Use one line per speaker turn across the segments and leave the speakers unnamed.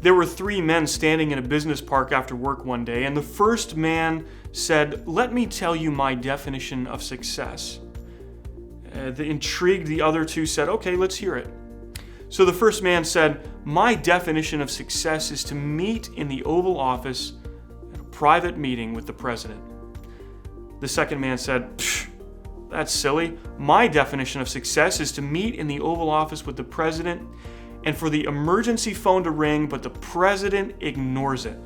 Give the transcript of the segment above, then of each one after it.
There were three men standing in a business park after work one day, and the first man said, "Let me tell you my definition of success." Intrigued, the other two said, "Okay, let's hear it." So the first man said, "My definition of success is to meet in the Oval Office at a private meeting with the president." The second man said, "Psh, that's silly. My definition of success is to meet in the Oval Office with the president and for the emergency phone to ring, but the president ignores it."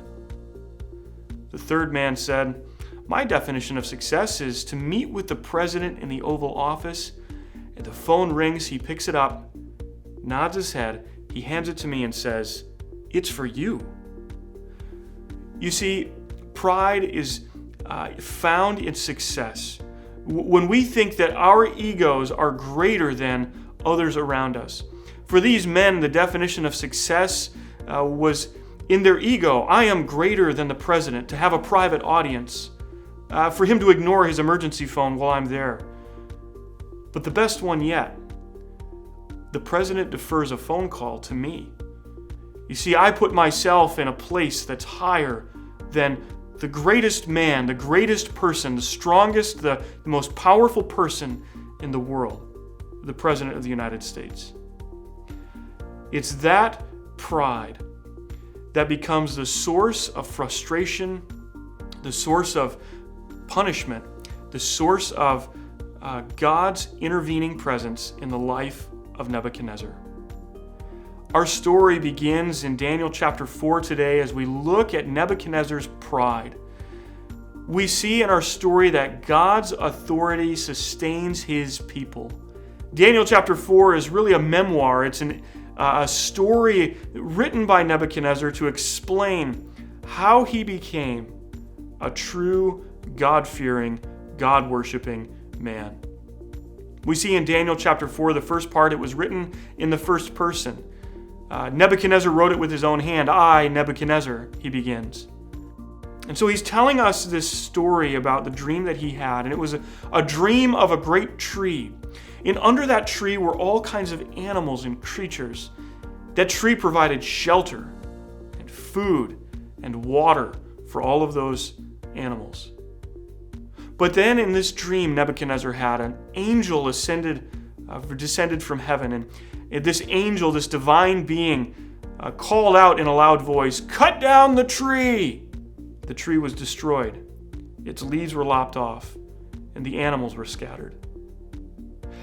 The third man said, "My definition of success is to meet with the president in the Oval Office, and the phone rings, he picks it up, nods his head, he hands it to me and says, 'It's for you.'" You see, pride is found in success. When we think that our egos are greater than others around us. For these men, the definition of success was in their ego. I am greater than the president, to have a private audience, for him to ignore his emergency phone while I'm there. But the best one yet, the president defers a phone call to me. You see, I put myself in a place that's higher than the greatest man, the greatest person, the strongest, the most powerful person in the world, the President of the United States. It's that pride that becomes the source of frustration, the source of punishment, the source of God's intervening presence in the life of Nebuchadnezzar. Our story begins in Daniel chapter 4 today as we look at Nebuchadnezzar's pride. We see in our story that God's authority sustains his people. Daniel chapter 4 is really a memoir. It's a story written by Nebuchadnezzar to explain how he became a true God-fearing, God-worshiping man. We see in Daniel chapter 4, the first part, it was written in the first person. Nebuchadnezzar wrote it with his own hand. "I, Nebuchadnezzar," he begins. And so he's telling us this story about the dream that he had. And it was a dream of a great tree. And under that tree were all kinds of animals and creatures. That tree provided shelter and food and water for all of those animals. But then in this dream Nebuchadnezzar had, an angel descended from heaven. And this angel, this divine being, called out in a loud voice, "Cut down the tree!" The tree was destroyed. Its leaves were lopped off, and the animals were scattered.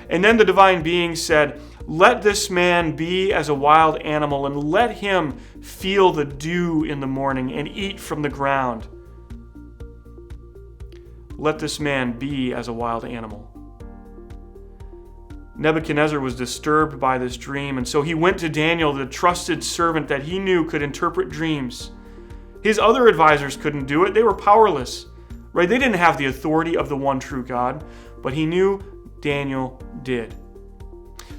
And then the divine being said, "Let this man be as a wild animal, and let him feel the dew in the morning and eat from the ground." Let this man be as a wild animal. Nebuchadnezzar was disturbed by this dream, and so he went to Daniel, the trusted servant that he knew could interpret dreams. His other advisors couldn't do it. They were powerless, right? They didn't have the authority of the one true God, but he knew Daniel did.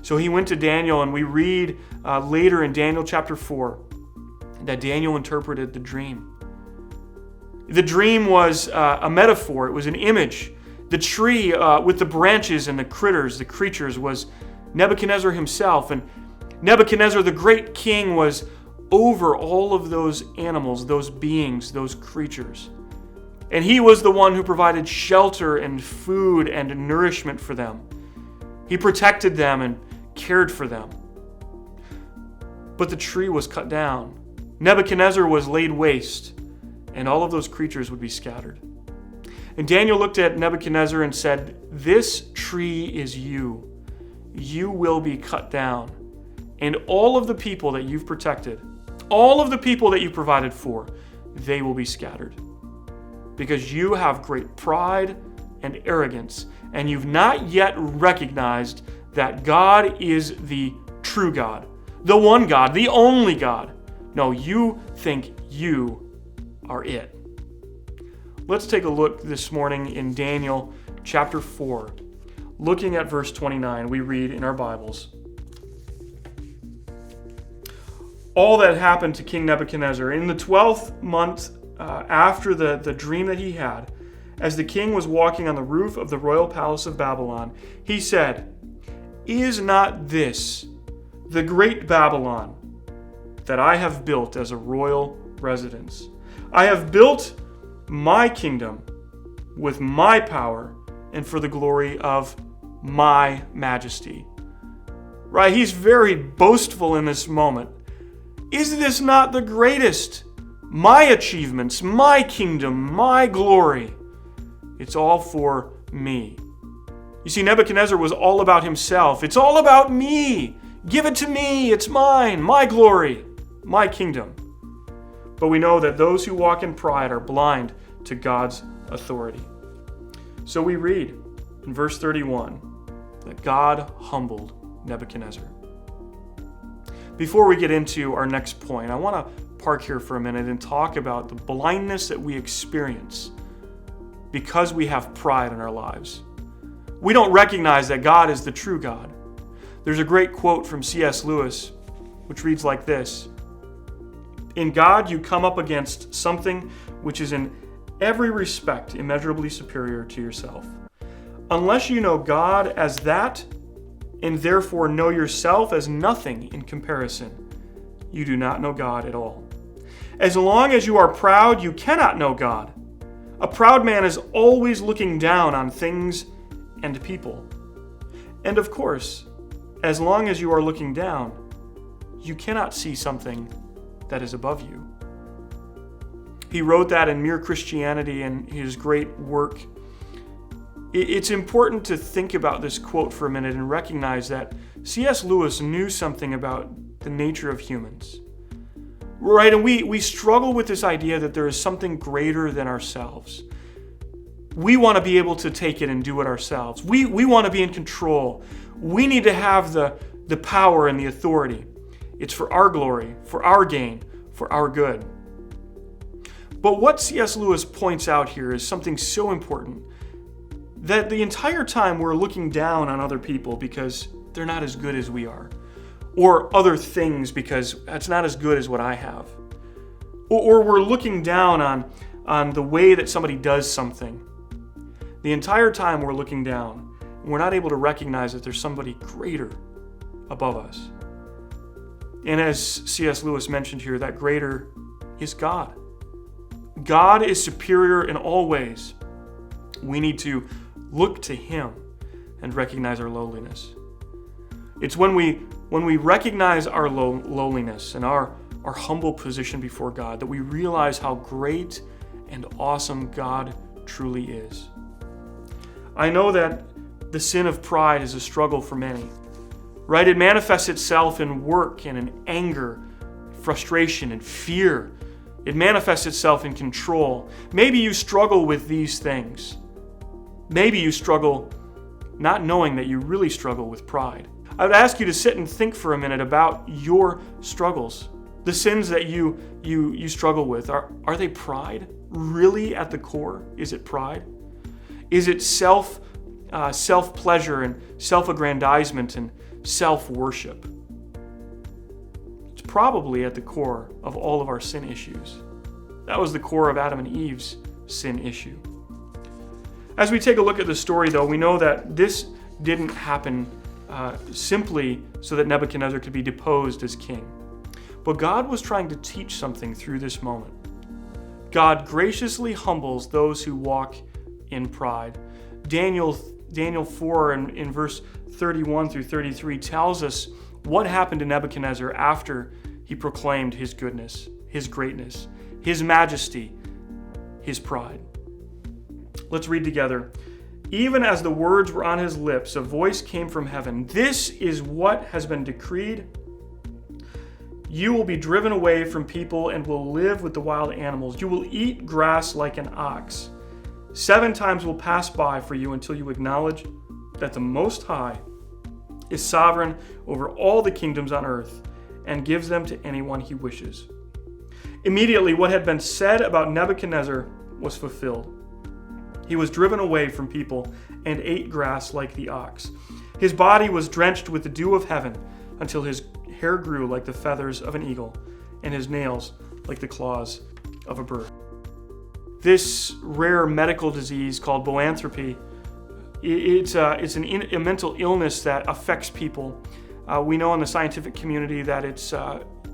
So he went to Daniel, and we read later in Daniel chapter 4 that Daniel interpreted the dream. The dream was a metaphor. It was an image. The tree with the branches and the creatures, was Nebuchadnezzar himself. And Nebuchadnezzar, the great king, was over all of those animals, those beings, those creatures. And he was the one who provided shelter and food and nourishment for them. He protected them and cared for them. But the tree was cut down. Nebuchadnezzar was laid waste, and all of those creatures would be scattered. And Daniel looked at Nebuchadnezzar and said, "This tree is you. You will be cut down. And all of the people that you've protected, all of the people that you provided for, they will be scattered. Because you have great pride and arrogance, and you've not yet recognized that God is the true God, the one God, the only God. No, you think you are it." Let's take a look this morning in Daniel chapter 4. Looking at verse 29, we read in our Bibles, "All that happened to King Nebuchadnezzar in the 12th month after the dream that he had, as the king was walking on the roof of the royal palace of Babylon, he said, 'Is not this the great Babylon, that I have built as a royal residence. I have built my kingdom with my power and for the glory of my majesty. Right? He's very boastful in this moment. Is this not the greatest? My achievements, my kingdom, my glory. It's all for me. You see, Nebuchadnezzar was all about himself. It's all about me. Give it to me. It's mine, my glory, my kingdom. But we know that those who walk in pride are blind to God's authority. So we read in verse 31 that God humbled Nebuchadnezzar. Before we get into our next point, I want to park here for a minute and talk about the blindness that we experience because we have pride in our lives. We don't recognize that God is the true God. There's a great quote from C.S. Lewis, which reads like this: "In God you come up against something which is in every respect immeasurably superior to yourself. Unless you know God as that, and therefore know yourself as nothing in comparison, you do not know God at all. As long as you are proud, you cannot know God. A proud man is always looking down on things and people. And of course, as long as you are looking down, you cannot see something that is above you." He wrote that in Mere Christianity in his great work. It's important to think about this quote for a minute and recognize that C.S. Lewis knew something about the nature of humans. Right? And we struggle with this idea that there is something greater than ourselves. We want to be able to take it and do it ourselves. We want to be in control. We need to have the power and the authority. It's for our glory, for our gain, for our good. But what C.S. Lewis points out here is something so important, that the entire time we're looking down on other people because they're not as good as we are, or other things because that's not as good as what I have, or we're looking down on the way that somebody does something. The entire time we're looking down, and we're not able to recognize that there's somebody greater above us. And as C.S. Lewis mentioned here, that greater is God. God is superior in all ways. We need to look to Him and recognize our lowliness. It's when we recognize our lowliness and our humble position before God that we realize how great and awesome God truly is. I know that the sin of pride is a struggle for many, right? It manifests itself in work and in anger, frustration and fear. It manifests itself in control. Maybe you struggle with these things. Maybe you struggle not knowing that you really struggle with pride. I would ask you to sit and think for a minute about your struggles. The sins that you struggle with, are they pride? Really at the core, is it pride? Is it self-pleasure and self-aggrandizement and self-worship? It's probably at the core of all of our sin issues. That was the core of Adam and Eve's sin issue. As we take a look at the story, though, we know that this didn't happen simply so that Nebuchadnezzar could be deposed as king. But God was trying to teach something through this moment. God graciously humbles those who walk in pride. Daniel 4 in verse 31 through 33 tells us what happened to Nebuchadnezzar after he proclaimed his goodness, his greatness, his majesty, his pride. Let's read together. "Even as the words were on his lips, a voice came from heaven. This is what has been decreed. You will be driven away from people and will live with the wild animals. You will eat grass like an ox. 7 times will pass by for you until you acknowledge that the Most High is sovereign over all the kingdoms on earth and gives them to anyone he wishes." Immediately, what had been said about Nebuchadnezzar was fulfilled. He was driven away from people and ate grass like the ox. His body was drenched with the dew of heaven until his hair grew like the feathers of an eagle and his nails like the claws of a bird. This rare medical disease called boanthropy, it's a mental illness that affects people. We know in the scientific community that it's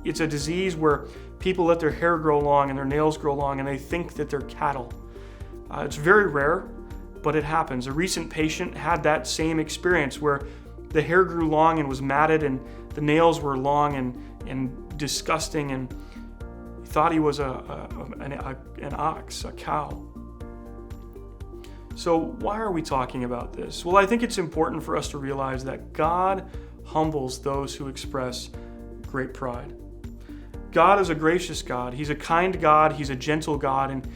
It's a disease where people let their hair grow long and their nails grow long and they think that they're cattle. It's very rare, but it happens. A recent patient had that same experience where the hair grew long and was matted and the nails were long and disgusting, and he thought he was an ox, a cow. So why are we talking about this? Well, I think it's important for us to realize that God humbles those who express great pride. God is a gracious God. He's a kind God. He's a gentle God, and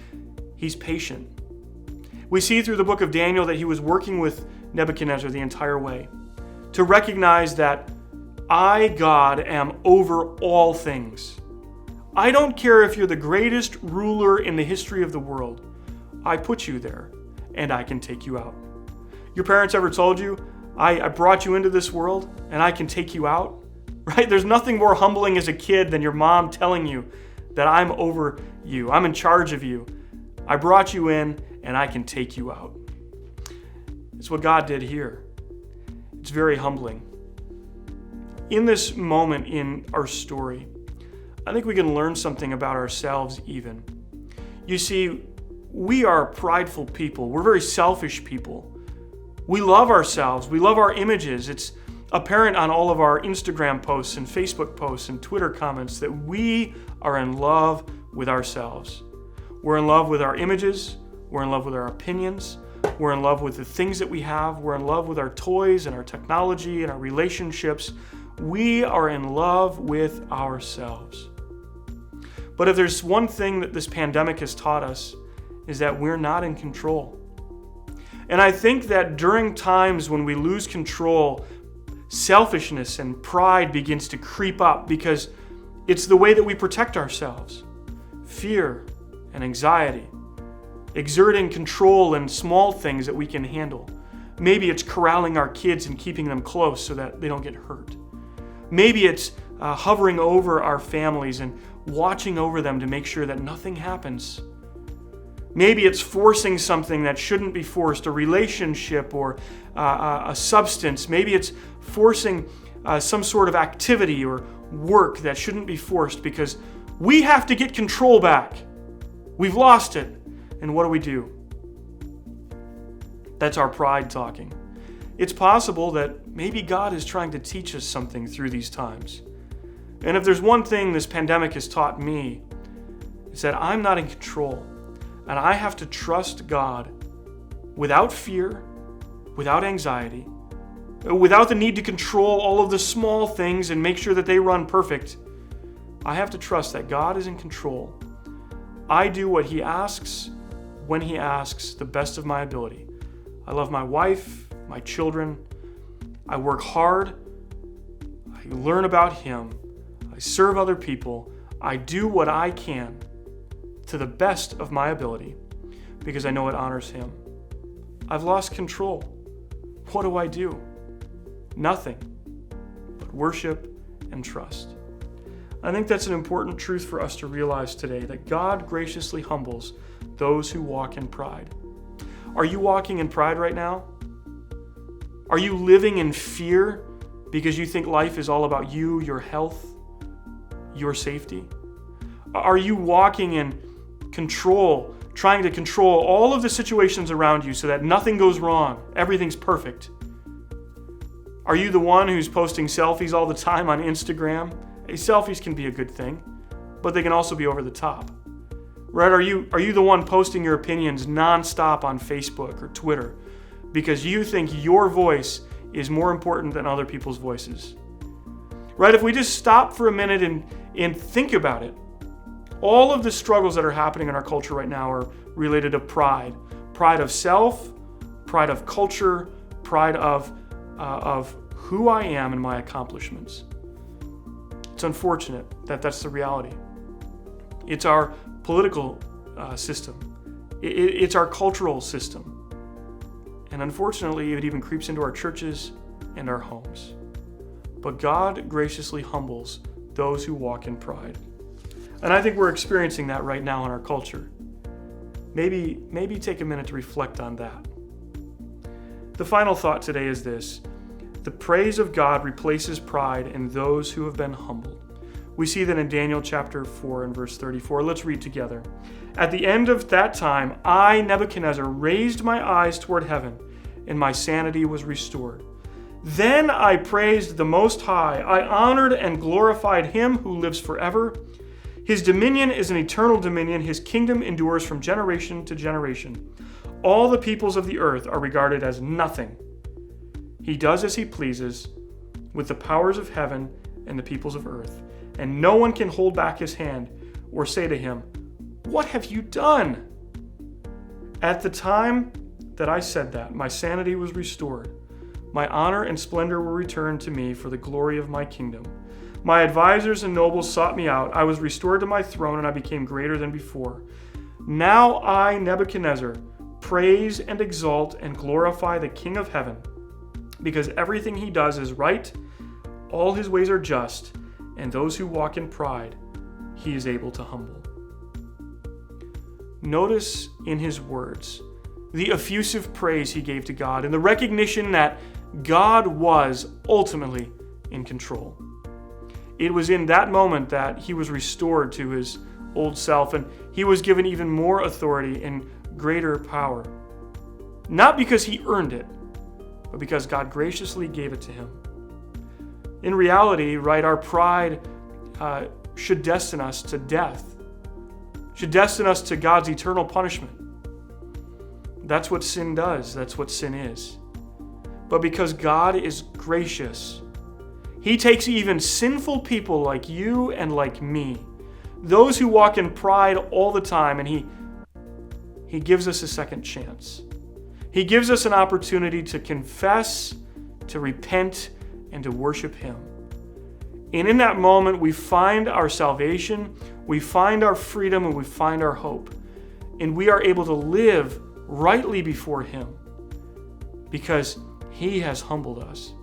He's patient. We see through the book of Daniel that he was working with Nebuchadnezzar the entire way to recognize that I, God, am over all things. I don't care if you're the greatest ruler in the history of the world. I put you there, and I can take you out. Your parents ever told you, I brought you into this world, and I can take you out? Right? There's nothing more humbling as a kid than your mom telling you that I'm over you. I'm in charge of you. I brought you in, and I can take you out. It's what God did here. It's very humbling. In this moment in our story, I think we can learn something about ourselves even. You see, we are prideful people. We're very selfish people. We love ourselves. We love our images. It's apparent on all of our Instagram posts and Facebook posts and Twitter comments that we are in love with ourselves. We're in love with our images. We're in love with our opinions. We're in love with the things that we have. We're in love with our toys and our technology and our relationships. We are in love with ourselves. But if there's one thing that this pandemic has taught us, is that we're not in control. And I think that during times when we lose control, selfishness and pride begins to creep up because it's the way that we protect ourselves. Fear and anxiety, exerting control in small things that we can handle. Maybe it's corralling our kids and keeping them close so that they don't get hurt. Maybe it's hovering over our families and watching over them to make sure that nothing happens. Maybe it's forcing something that shouldn't be forced, a relationship or a substance. Maybe it's forcing some sort of activity or work that shouldn't be forced because we have to get control back. We've lost it. And what do? That's our pride talking. It's possible that maybe God is trying to teach us something through these times. And if there's one thing this pandemic has taught me, it's that I'm not in control. And I have to trust God without fear, without anxiety, without the need to control all of the small things and make sure that they run perfect. I have to trust that God is in control. I do what He asks, when He asks, the best of my ability. I love my wife, my children. I work hard. I learn about Him. I serve other people. I do what I can to the best of my ability because I know it honors Him. I've lost control. What do? Nothing but worship and trust. I think that's an important truth for us to realize today, that God graciously humbles those who walk in pride. Are you walking in pride right now? Are you living in fear because you think life is all about you, your health, your safety? Are you walking in control, trying to control all of the situations around you so that nothing goes wrong, everything's perfect? Are you the one who's posting selfies all the time on Instagram? Hey, selfies can be a good thing, but they can also be over the top. Right? Are you the one posting your opinions nonstop on Facebook or Twitter because you think your voice is more important than other people's voices? Right? If we just stop for a minute and think about it, all of the struggles that are happening in our culture right now are related to pride. Pride of self, pride of culture, pride of who I am and my accomplishments. It's unfortunate that that's the reality. It's our political system. It's our cultural system. And unfortunately, it even creeps into our churches and our homes. But God graciously humbles those who walk in pride. And I think we're experiencing that right now in our culture. Maybe take a minute to reflect on that. The final thought today is this: the praise of God replaces pride in those who have been humbled. We see that in Daniel chapter 4 and verse 34. Let's read together. At the end of that time, I, Nebuchadnezzar, raised my eyes toward heaven, and my sanity was restored. Then I praised the Most High. I honored and glorified him who lives forever. His dominion is an eternal dominion. His kingdom endures from generation to generation. All the peoples of the earth are regarded as nothing. He does as he pleases with the powers of heaven and the peoples of earth, and no one can hold back his hand or say to him, "What have you done?" At the time that I said that, my sanity was restored. My honor and splendor were returned to me for the glory of my kingdom. My advisors and nobles sought me out. I was restored to my throne, and I became greater than before. Now I, Nebuchadnezzar, praise and exalt and glorify the King of heaven, because everything he does is right, all his ways are just, and those who walk in pride, he is able to humble. Notice in his words the effusive praise he gave to God and the recognition that God was ultimately in control. It was in that moment that he was restored to his old self, and he was given even more authority and greater power. Not because he earned it, but because God graciously gave it to him. In reality, right, our pride should destine us to death, should destine us to God's eternal punishment. That's what sin does. That's what sin is. But because God is gracious, he takes even sinful people like you and like me, those who walk in pride all the time, and he gives us a second chance. He gives us an opportunity to confess, to repent, and to worship him. And in that moment, we find our salvation, we find our freedom, and we find our hope. And we are able to live rightly before him because he has humbled us.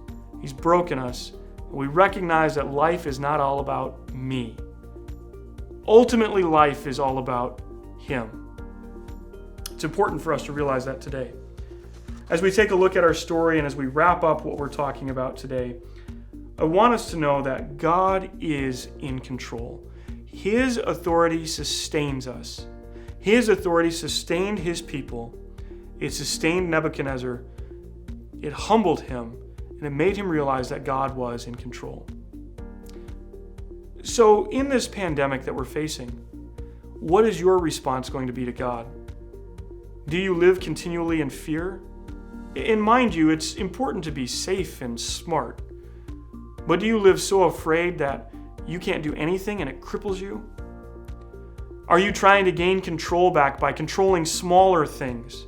He's broken us. And we recognize that life is not all about me. Ultimately, life is all about him. It's important for us to realize that today. As we take a look at our story and as we wrap up what we're talking about today, I want us to know that God is in control. His authority sustains us. His authority sustained his people. It sustained Nebuchadnezzar. It humbled him, and it made him realize that God was in control. So in this pandemic that we're facing, what is your response going to be to God? Do you live continually in fear? And mind you, it's important to be safe and smart. But do you live so afraid that you can't do anything and it cripples you? Are you trying to gain control back by controlling smaller things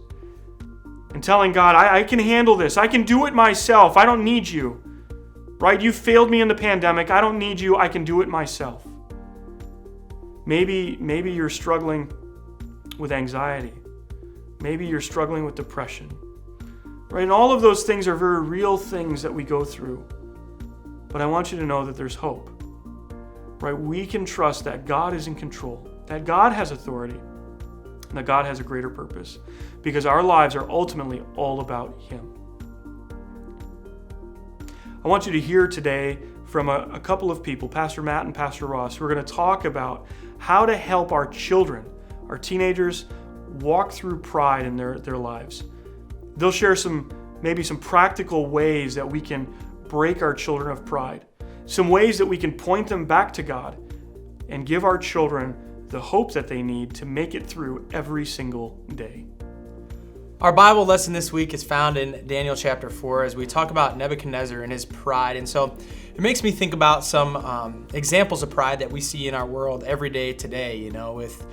and telling God, I can handle this. I can do it myself. I don't need you. Right? You failed me in the pandemic. I don't need you. I can do it myself. Maybe you're struggling with anxiety. Maybe you're struggling with depression. Right? And all of those things are very real things that we go through. But I want you to know that there's hope. Right? We can trust that God is in control, that God has authority, and that God has a greater purpose, because our lives are ultimately all about him. I want you to hear today from a couple of people, Pastor Matt and Pastor Ross, who are going to talk about how to help our children, our teenagers, walk through pride in their lives. They'll share maybe some practical ways that we can break our children of pride, some ways that we can point them back to God and give our children the hope that they need to make it through every single day.
Our Bible lesson this week is found in Daniel chapter 4 as we talk about Nebuchadnezzar and his pride. And so it makes me think about some examples of pride that we see in our world every day today, with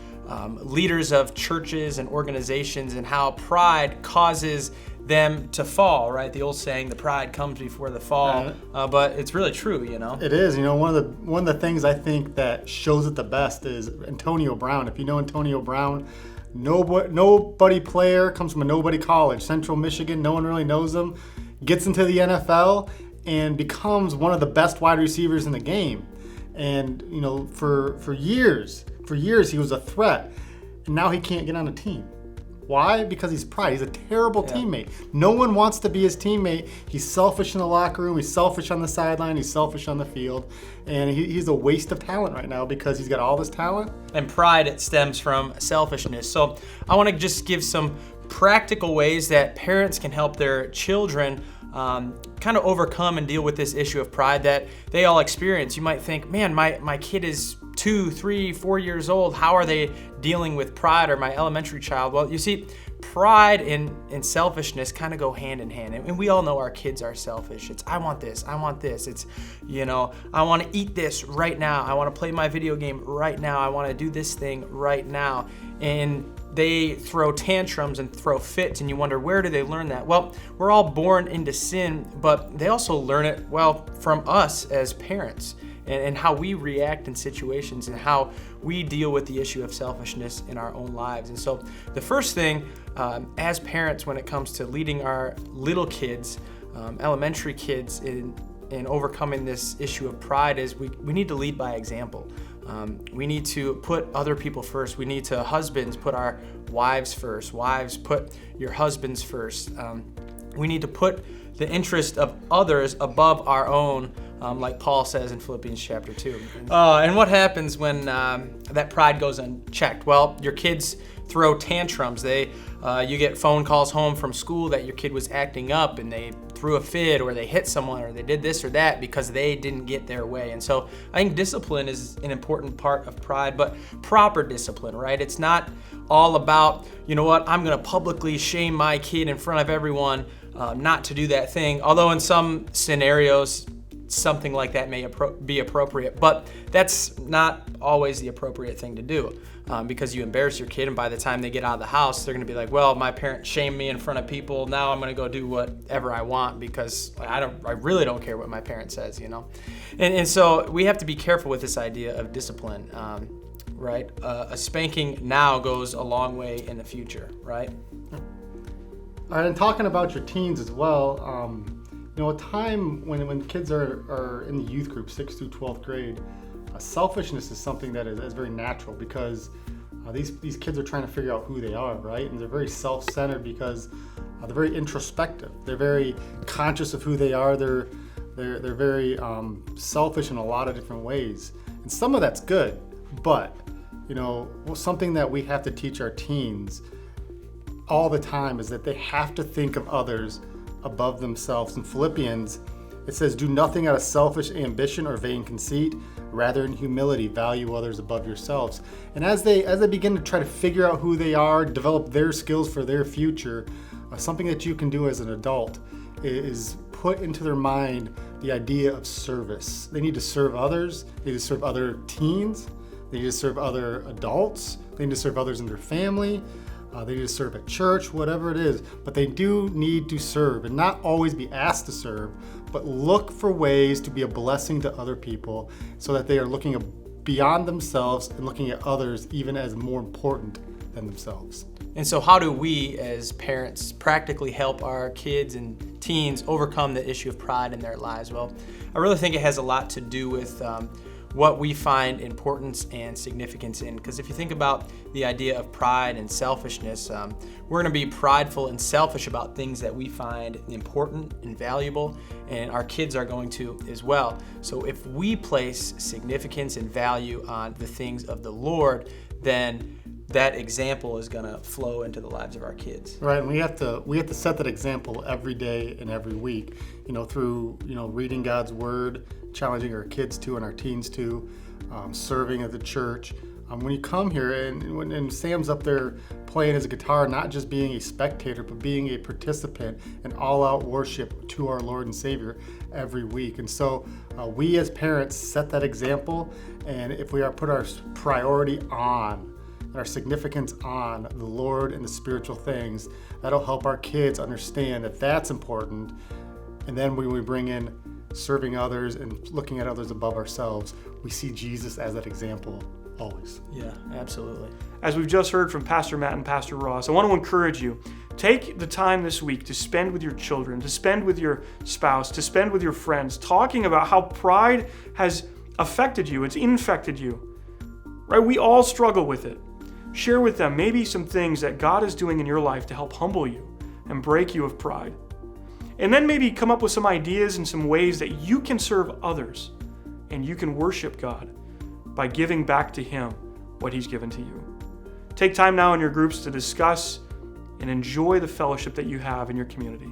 leaders of churches and organizations and how pride causes them to fall, right? The old saying, the pride comes before the fall, but it's really true,
It is. One of the things I think that shows it the best is Antonio Brown. If you know Antonio Brown, nobody player, comes from a nobody college, Central Michigan, no one really knows him, gets into the NFL and becomes one of the best wide receivers in the game. And, for years he was a threat, and now he can't get on a team. Why? Because he's pride. He's a terrible teammate. No one wants to be his teammate. He's selfish in the locker room. He's selfish on the sideline. He's selfish on the field. And he's a waste of talent right now because he's got all this talent.
And pride, it stems from selfishness. So I want to just give some practical ways that parents can help their children kind of overcome and deal with this issue of pride that they all experience. You might think, man, my kid is 2, 3, 4 years old. How are they dealing with pride, or my elementary child? Well, you see, pride and selfishness kind of go hand in hand. And we all know our kids are selfish. It's, I want this. It's, I want to eat this right now. I want to play my video game right now. I want to do this thing right now. And they throw tantrums and throw fits, and you wonder, where do they learn that? Well, we're all born into sin, but they also learn it, well, from us as parents, and how we react in situations and how we deal with the issue of selfishness in our own lives. And so the first thing as parents when it comes to leading our little kids, elementary kids, in overcoming this issue of pride is we need to lead by example. We need to put other people first. We need to, husbands, put our wives first. Wives, put your husbands first. We need to put the interest of others above our own, like Paul says in Philippians chapter 2. And what happens when that pride goes unchecked? Well, your kids throw tantrums. You get phone calls home from school that your kid was acting up and they threw a fit, or they hit someone, or they did this or that because they didn't get their way. And so I think discipline is an important part of pride, but proper discipline, right? It's not all about, I'm going to publicly shame my kid in front of everyone not to do that thing. Although in some scenarios, something like that may be appropriate, but that's not always the appropriate thing to do. Because you embarrass your kid, and by the time they get out of the house, they're going to be like, well, my parents shamed me in front of people. Now I'm going to go do whatever I want because I really don't care what my parent says, And so we have to be careful with this idea of discipline, right? A spanking now goes a long way in the future, right?
All right, and talking about your teens as well, a time when kids are in the youth group, 6th through 12th grade, selfishness is something that is very natural because these kids are trying to figure out who they are, right? And they're very self-centered because they're very introspective. They're very conscious of who they are. They're very selfish in a lot of different ways. And some of that's good, but something that we have to teach our teens all the time is that they have to think of others above themselves. In Philippians, it says, do nothing out of selfish ambition or vain conceit. Rather, in humility, value others above yourselves. And as they begin to try to figure out who they are, develop their skills for their future, something that you can do as an adult is put into their mind the idea of service. They need to serve others. They need to serve other teens. They need to serve other adults. They need to serve others in their family. They need to serve at church, whatever it is. But they do need to serve, and not always be asked to serve, but look for ways to be a blessing to other people so that they are looking beyond themselves and looking at others even as more important than themselves.
And so how do we as parents practically help our kids and teens overcome the issue of pride in their lives? Well, I really think it has a lot to do with what we find importance and significance in. Because if you think about the idea of pride and selfishness, we're going to be prideful and selfish about things that we find important and valuable, and our kids are going to as well. So if we place significance and value on the things of the Lord, then that example is going to flow into the lives of our kids.
Right, and we have to set that example every day and every week, through reading God's Word, challenging our kids to and our teens to, serving at the church. When you come here and Sam's up there playing his guitar, not just being a spectator, but being a participant in all-out worship to our Lord and Savior every week. And so we as parents set that example, and if we put our priority on, our significance on the Lord and the spiritual things, that'll help our kids understand that that's important. And then when we bring in serving others and looking at others above ourselves, we see Jesus as that example always.
Yeah, absolutely.
As we've just heard from Pastor Matt and Pastor Ross, I want to encourage you, take the time this week to spend with your children, to spend with your spouse, to spend with your friends, talking about how pride has affected you, it's infected you, right? We all struggle with it. Share with them maybe some things that God is doing in your life to help humble you and break you of pride. And then maybe come up with some ideas and some ways that you can serve others and you can worship God by giving back to Him what He's given to you. Take time now in your groups to discuss and enjoy the fellowship that you have in your community.